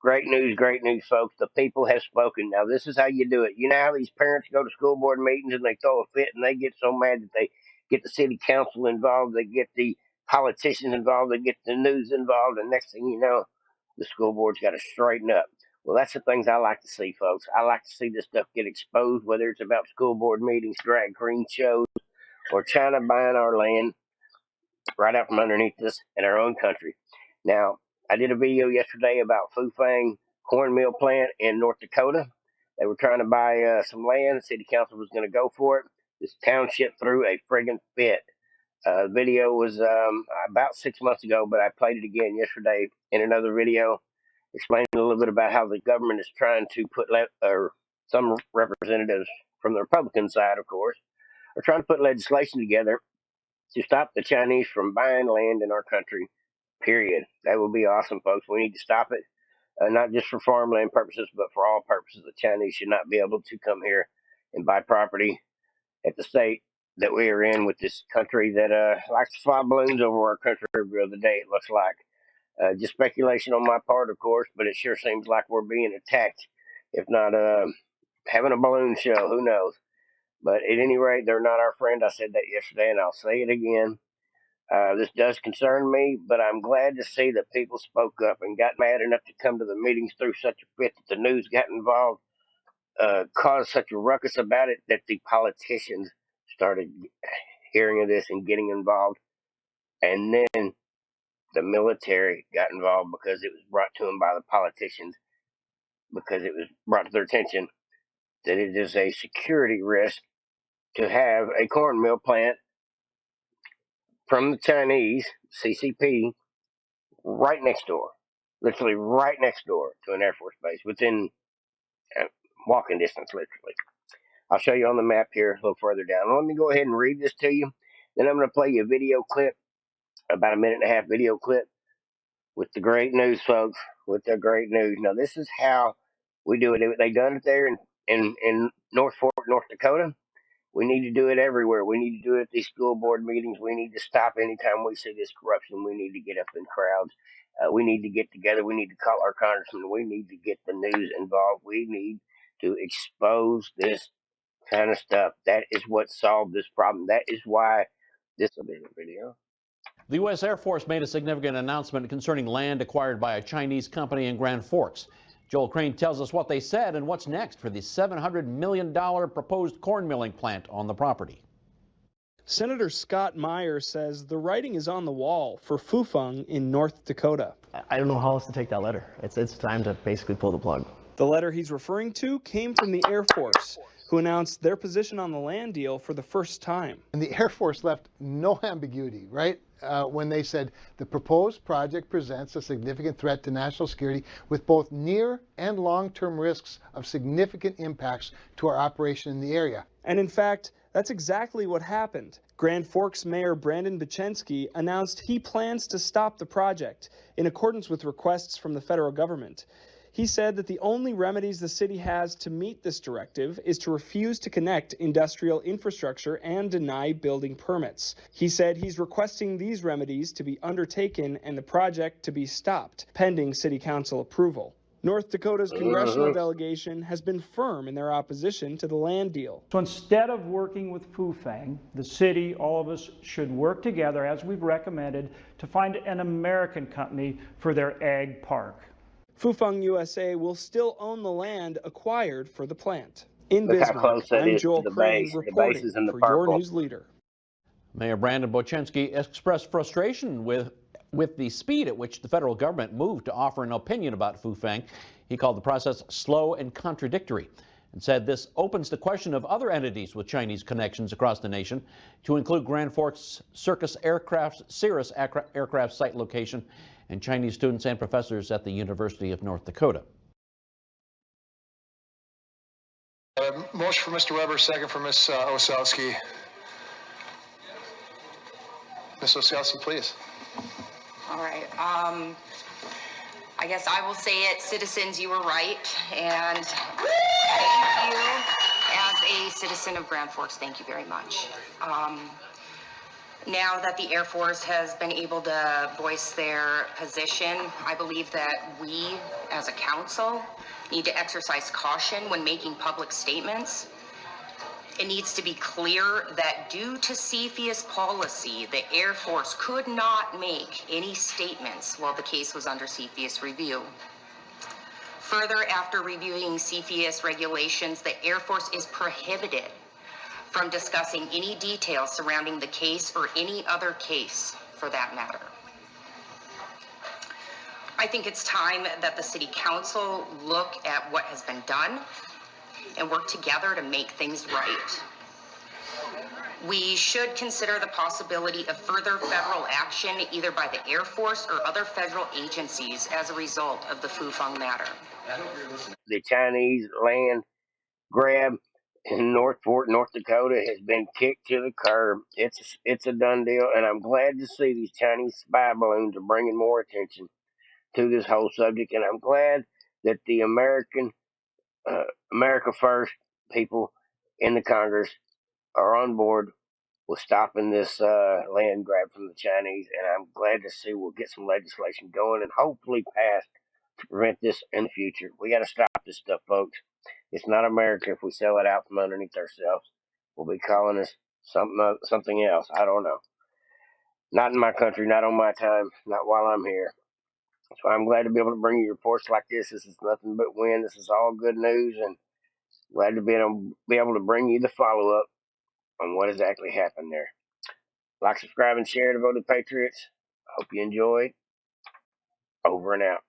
great news, folks. The people have spoken. Now, this is how you do it. You know how these parents go to school board meetings and they throw a fit and they get so mad that they get the city council involved, they get the politicians involved, they get the news involved, and next thing you know, the school board's got to straighten up. Well, that's the things I like to see, folks. I like to see this stuff get exposed, whether it's about school board meetings, drag queen shows, or China buying our land right out from underneath us in our own country. Now, I did a video yesterday about Fufeng cornmeal plant in North Dakota. They were trying to buy some land. The city council was going to go for it. This township threw a friggin' fit. The video was about 6 months ago, but I played it again yesterday in another video, explaining a little bit about how the government is trying to put, or some representatives from the Republican side, of course, are trying to put legislation together to stop the Chinese from buying land in our country, period. That would be awesome, folks. We need to stop it, not just for farmland purposes, but for all purposes. The Chinese should not be able to come here and buy property at the state that we are in with this country that likes to fly balloons over our country every other day, it looks like. Just speculation on my part, of course, but it sure seems like we're being attacked, if not having a balloon show. Who knows? But at any rate, they're not our friend. I said that yesterday, and I'll say it again. This does concern me, but I'm glad to see that people spoke up and got mad enough to come to the meetings, through such a fit that the news got involved, caused such a ruckus about it that the politicians started hearing of this and getting involved. And then the military got involved because it was brought to them by the politicians, because it was brought to their attention that it is a security risk to have a corn mill plant from the Chinese, CCP, right next door, literally right next door to an Air Force base, within walking distance, literally. I'll show you on the map here a little further down. Let me go ahead and read this to you. Then I'm going to play you a video clip, about a minute and a half video clip, with the great news, folks, with the great news. Now, this is how we do it. They done it there in North Fork, North Dakota. We need to do it everywhere. We need to do it at these school board meetings. We need to stop anytime we see this corruption. We need to get up in crowds. We need to get together. We need to call our congressman. We need to get the news involved. We need to expose this kind of stuff. That is what solved this problem. That is why this will be the video. The U.S. Air Force made a significant announcement concerning land acquired by a Chinese company in Grand Forks. Joel Crane tells us what they said and what's next for the $700 million proposed corn milling plant on the property. Senator Scott Meyer says the writing is on the wall for Fufeng in North Dakota. I don't know how else to take that letter. It's time to basically pull the plug. The letter he's referring to came from the Air Force, who announced their position on the land deal for the first time. And the Air Force left no ambiguity, right? When they said the proposed project presents a significant threat to national security with both near and long-term risks of significant impacts to our operation in the area. And in fact, that's exactly what happened. Grand Forks Mayor Brandon Bachensky announced he plans to stop the project in accordance with requests from the federal government. He said that the only remedies the city has to meet this directive is to refuse to connect industrial infrastructure and deny building permits. He said he's requesting these remedies to be undertaken and the project to be stopped, pending city council approval. North Dakota's congressional delegation has been firm in their opposition to the land deal. So instead of working with Fufeng, the city, all of us should work together, as we've recommended, to find an American company for their ag park. Fufeng USA will still own the land acquired for the plant. In Bismarck, I'm Joel Crane reporting for your news leader. Mayor Brandon Bochenski expressed frustration with the speed at which the federal government moved to offer an opinion about Fufeng. He called the process slow and contradictory and said this opens the question of other entities with Chinese connections across the nation, to include Grand Forks Cirrus aircraft site location and Chinese students and professors at the University of North Dakota. Motion for Mr. Weber, second for Ms. Osowski. Ms. Osowski, please. All right. I guess I will say it. Citizens, you were right. And thank you. As a citizen of Grand Forks, thank you very much. Now that the Air Force has been able to voice their position, I believe that we, as a council, need to exercise caution when making public statements. It needs to be clear that due to CFIUS policy, the Air Force could not make any statements while the case was under CFIUS review. Further, after reviewing CFIUS regulations, the Air Force is prohibited from discussing any details surrounding the case or any other case for that matter. I think it's time that the City Council look at what has been done and work together to make things right. We should consider the possibility of further federal action either by the Air Force or other federal agencies as a result of the Fufeng matter. The Chinese land grab in North Fort, North Dakota has been kicked to the curb. It's a done deal, and I'm glad to see these Chinese spy balloons are bringing more attention to this whole subject, and I'm glad that the America First people in the Congress are on board with stopping this land grab from the Chinese, and I'm glad to see we'll get some legislation going and hopefully passed to prevent this in the future. We got to stop this stuff, folks. It's not America if we sell it out from underneath ourselves. We'll be calling us something else. I don't know. Not in my country, not on my time, not while I'm here. So I'm glad to be able to bring you reports like this. This is nothing but win. This is all good news, and glad to be able to bring you the follow up on what exactly happened there. Like, subscribe, and share to Voted Patriots. Hope you enjoyed. Over and out.